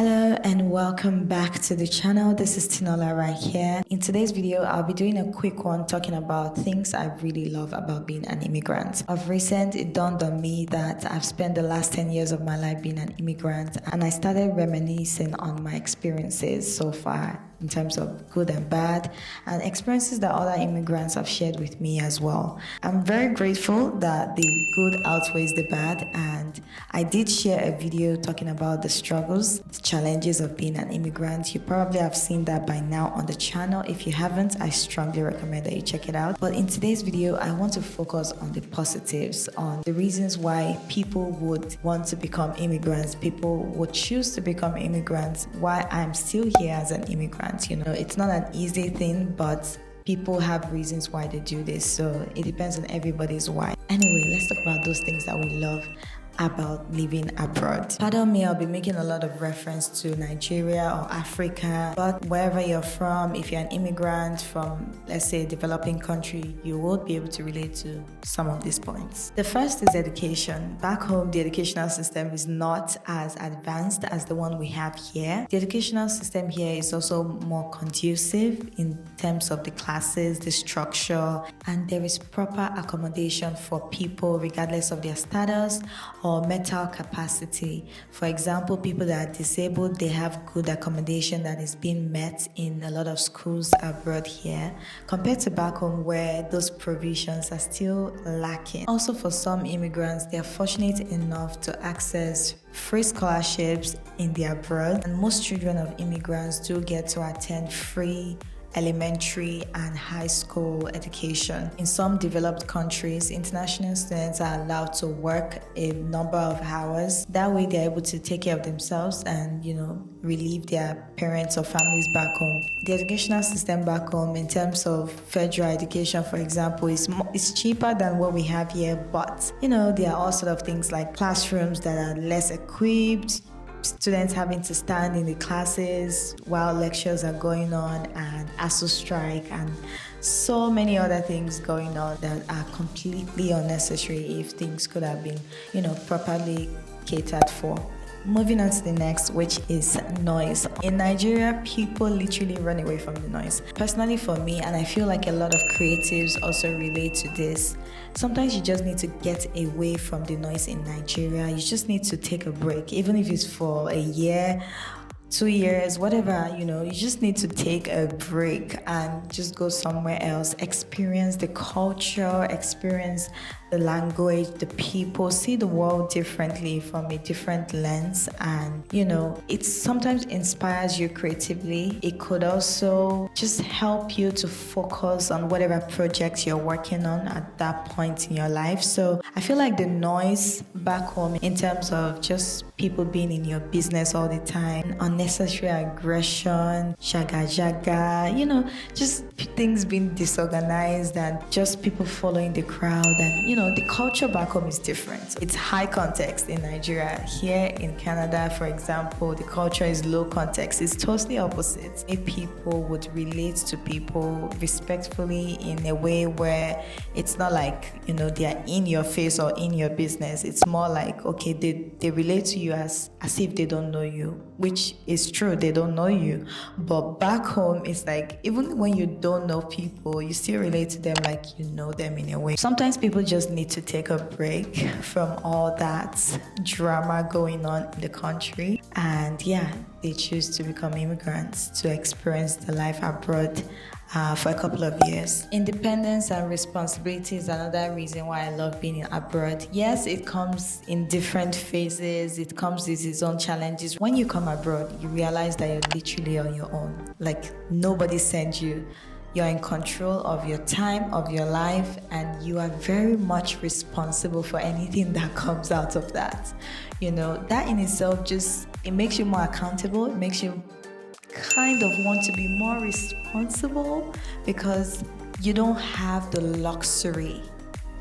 Hello and welcome back to the channel. This is Tinuola right here. In today's video, I'll be doing a quick one talking about things I really love about being an immigrant. Of recent, it dawned on me that I've spent the last 10 years of my life being an immigrant, and I started reminiscing on my experiences so far in terms of good and bad, and experiences that other immigrants have shared with me as well. I'm very grateful that the good outweighs the bad, and I did share a video talking about the struggles, the challenges of being an immigrant. You probably have seen that by now on the channel. If you haven't, I strongly recommend that you check it out. But in today's video, I want to focus on the positives, on the reasons why people would want to become immigrants, people would choose to become immigrants, why I'm still here as an immigrant. You know, it's not an easy thing, but people have reasons why they do this, so it depends on everybody's why. Anyway, let's talk about those things that we love about living abroad. Pardon me, I'll be making a lot of reference to Nigeria or Africa, but wherever you're from, if you're an immigrant from, let's say, a developing country, you will be able to relate to some of these points. The first is education. Back home, the educational system is not as advanced as the one we have here. The educational system here is also more conducive in terms of the classes, the structure, and there is proper accommodation for people regardless of their status or mental capacity. For example, people that are disabled, they have good accommodation that is being met in a lot of schools abroad here, compared to back home where those provisions are still lacking. Also, for some immigrants, they are fortunate enough to access free scholarships in the abroad, and most children of immigrants do get to attend free elementary and high school education. In some developed countries, international students are allowed to work a number of hours. That way they're able to take care of themselves and, relieve their parents or families back home. The educational system back home in terms of federal education, for example, is cheaper than what we have here, but there are all sort of things like classrooms that are less equipped, students having to stand in the classes while lectures are going on, and ASU strike, and so many other things going on that are completely unnecessary if things could have been, properly catered for. Moving on to the next, which is noise. In Nigeria, people literally run away from the noise. Personally for me, and I feel like a lot of creatives also relate to this, sometimes you just need to get away from the noise in Nigeria. You just need to take a break, even if it's for a year, 2 years, whatever, you just need to take a break and just go somewhere else, experience the culture, experience the language, the people, see the world differently from a different lens, and it sometimes inspires you creatively. It could also just help you to focus on whatever projects you're working on at that point in your life. So I feel like the noise back home in terms of just people being in your business all the time, unnecessary aggression, jaga jaga, just things being disorganized and just people following the crowd, and the culture back home is different. It's high context in Nigeria. Here in Canada, for example, the culture is low context. It's totally opposite. If people would relate to people respectfully in a way where it's not like, they are in your face or in your business. It's more like, okay, they relate to you as if they don't know you, which is true, they don't know you. But back home, it's like, even when you don't know people, you still relate to them like you know them in a way. Sometimes people just need to take a break from all that drama going on in the country, and they choose to become immigrants to experience the life abroad for a couple of years. Independence and responsibility is another reason why I love being abroad. Yes, it comes in different phases. It comes with its own challenges. When you come abroad, you realize that you're literally on your own. Like, nobody sent you. You're in control of your time, of your life, and you are very much responsible for anything that comes out of that. That in itself it makes you more accountable. It makes you kind of want to be more responsible, because you don't have the luxury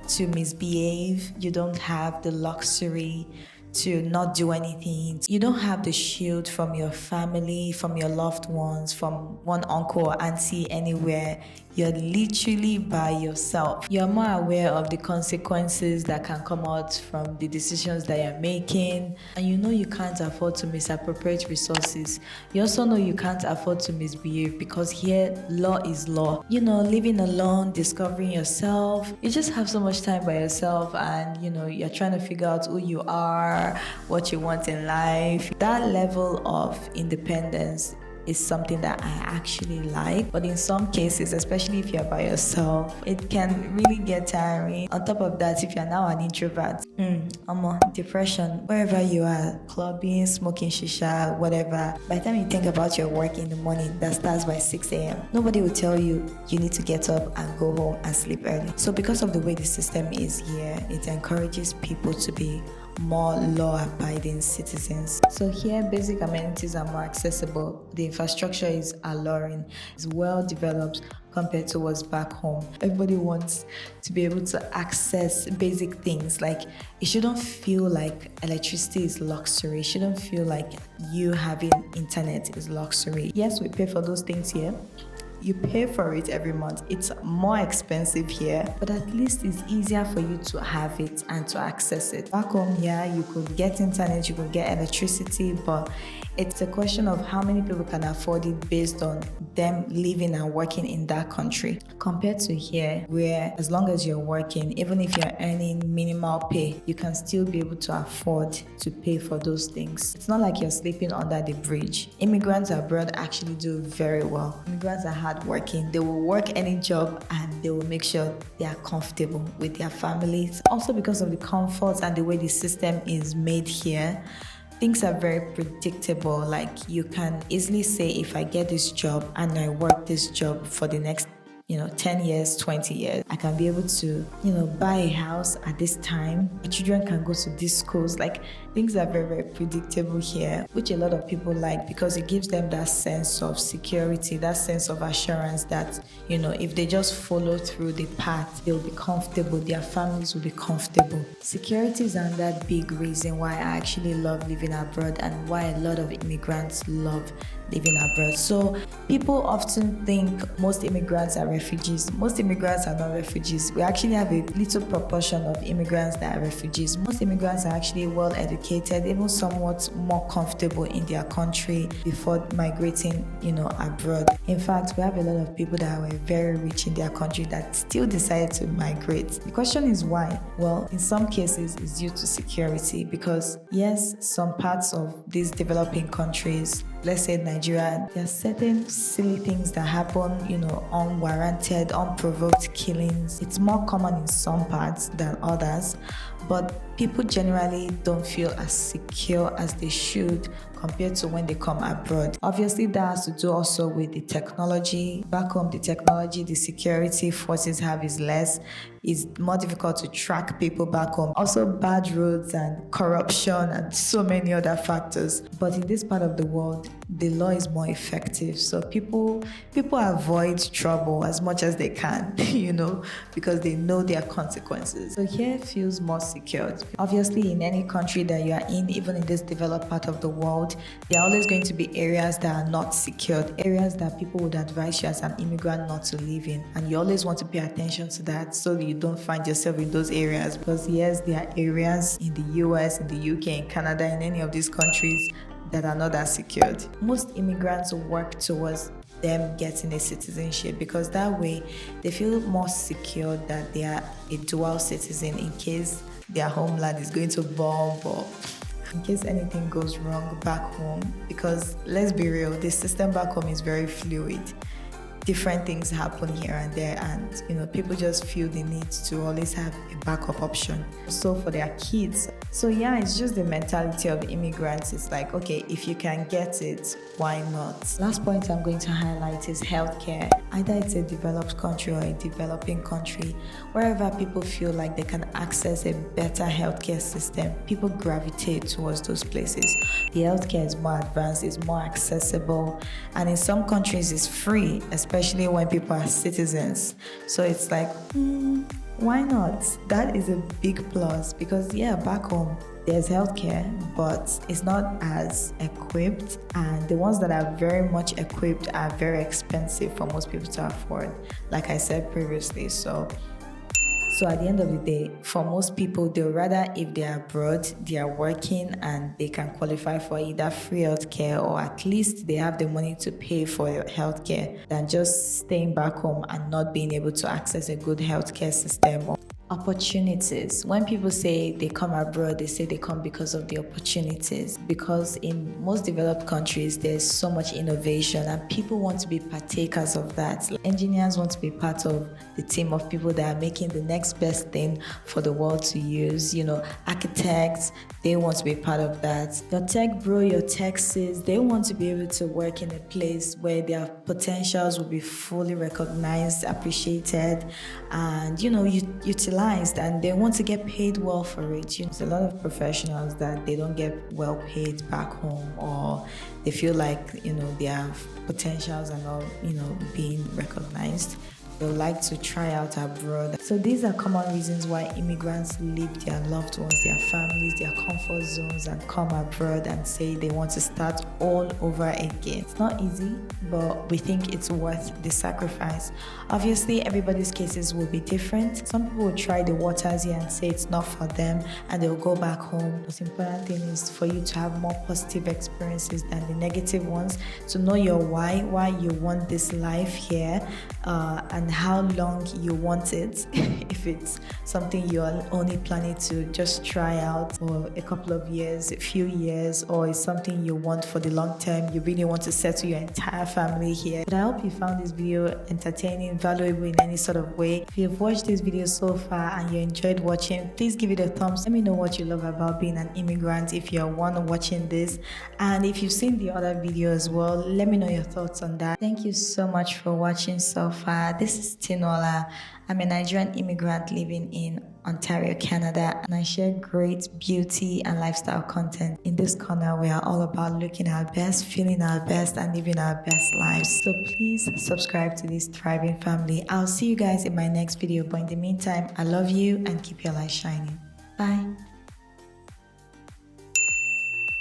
to misbehave. You don't have the luxury to not do anything. You don't have the shield from your family, from your loved ones, from one uncle or auntie anywhere you're literally by yourself. You're more aware of the consequences that can come out from the decisions that you're making, and you know you can't afford to misappropriate resources. You also know you can't afford to misbehave, because here law is law. You know, living alone, discovering yourself, you just have so much time by yourself, and you know, you're trying to figure out who you are, what you want in life. That level of independence is something that I actually like. But in some cases, especially if you're by yourself, it can really get tiring. On top of that, if you're now an introvert, depression, wherever you are, clubbing, smoking shisha, whatever, by the time you think about your work in the morning that starts by 6 a.m., nobody will tell you you need to get up and go home and sleep early. So because of the way the system is here, it encourages people to be more law-abiding citizens. So here, basic amenities are more accessible. The infrastructure is alluring, it's well developed compared to what's back home. Everybody wants to be able to access basic things. Like, it shouldn't feel like electricity is luxury. It shouldn't feel like you having internet is luxury. Yes, we pay for those things here. You pay for it every month. It's more expensive here, but at least it's easier for you to have it and to access it. Back home, yeah, you could get internet, you could get electricity, but it's a question of how many people can afford it based on them living and working in that country. Compared to here, where as long as you're working, even if you're earning minimal pay, you can still be able to afford to pay for those things. It's not like you're sleeping under the bridge. Immigrants abroad actually do very well. Immigrants are hardworking. They will work any job and they will make sure they are comfortable with their families. Also, because of the comforts and the way the system is made here, things are very predictable. Like, you can easily say, if I get this job and I work this job for the next 10 years, 20 years, I can be able to, buy a house at this time. My children can go to these schools. Like, things are very, very predictable here, which a lot of people like, because it gives them that sense of security, that sense of assurance that, if they just follow through the path, they'll be comfortable, their families will be comfortable. Security is another big reason why I actually love living abroad, and why a lot of immigrants love living abroad. So people often think most immigrants are refugees. Most immigrants are not refugees. We actually have a little proportion of immigrants that are refugees. Most immigrants are actually well educated, even somewhat more comfortable in their country before migrating, abroad. In fact, we have a lot of people that were very rich in their country that still decided to migrate. The question is why? Well, in some cases, it's due to security, because yes, some parts of these developing countries, let's say Nigeria, there are certain silly things that happen, unwarranted, unprovoked killings. It's more common in some parts than others, but people generally don't feel as secure as they should compared to when they come abroad. Obviously, that has to do also with the technology. Back home, the technology, the security forces have is less. It's more difficult to track people back home. Also, bad roads and corruption and so many other factors. But in this part of the world, the law is more effective. So people avoid trouble as much as they can, because they know their consequences. So here it feels more secured. Obviously, in any country that you are in, even in this developed part of the world, there are always going to be areas that are not secured, areas that people would advise you as an immigrant not to live in. And you always want to pay attention to that so that you don't find yourself in those areas. Because yes, there are areas in the US, in the UK, in Canada, in any of these countries that are not that secured. Most immigrants work towards them getting a citizenship, because that way they feel more secure that they are a dual citizen in case their homeland is going to bomb, or in case anything goes wrong back home. Because let's be real, the system back home is very fluid. Different things happen here and there, and people just feel the need to always have a backup option. So for their kids. So yeah, it's just the mentality of immigrants. It's like, okay, if you can get it, why not? Last point I'm going to highlight is healthcare. Either it's a developed country or a developing country, wherever people feel like they can access a better healthcare system, people gravitate towards those places. The healthcare is more advanced, it's more accessible, and in some countries it's free, especially when people are citizens. So it's like, why not? That is a big plus, because back home, there's healthcare, but it's not as equipped, and the ones that are very much equipped are very expensive for most people to afford, like I said previously. So at the end of the day, for most people, they'll rather, if they are abroad, they are working and they can qualify for either free healthcare, or at least they have the money to pay for healthcare, than just staying back home and not being able to access a good healthcare system. Opportunities. When people say they come abroad, they say they come because of the opportunities. Because in most developed countries, there's so much innovation and people want to be partakers of that. Engineers want to be part of the team of people that are making the next best thing for the world to use. Architects, they want to be part of that. Your tech bro, your tech sis, they want to be able to work in a place where their potentials will be fully recognized, appreciated, and utilized, and they want to get paid well for it. There's a lot of professionals that they don't get well paid back home, or they feel like their potentials are not being recognized. They like to try out abroad. So these are common reasons why immigrants leave their loved ones, their families, their comfort zones, and come abroad and say they want to start all over again. It's not easy, but we think it's worth the sacrifice. Obviously, everybody's cases will be different. Some people will try the waters here and say it's not for them, and they'll go back home. The most important thing is for you to have more positive experiences than the negative ones, to know your why you want this life here, and how long you want it. If it's something you're only planning to just try out for a couple of years, a few years, or it's something you want for the long term, you really want to settle your entire family here. But I hope you found this video entertaining, valuable in any sort of way. If you've watched this video so far and you enjoyed watching, please give it a thumbs. Let me know what you love about being an immigrant if you're one watching this, and if you've seen the other video as well, let me know your thoughts on that. Thank you so much for watching so far. This is Tinuola. I'm a Nigerian immigrant living in Ontario, Canada, and I share great beauty and lifestyle content. In this corner, we are all about looking our best, feeling our best, and living our best lives. So please subscribe to this thriving family. I'll see you guys in my next video, but in the meantime, I love you and keep your light shining. Bye.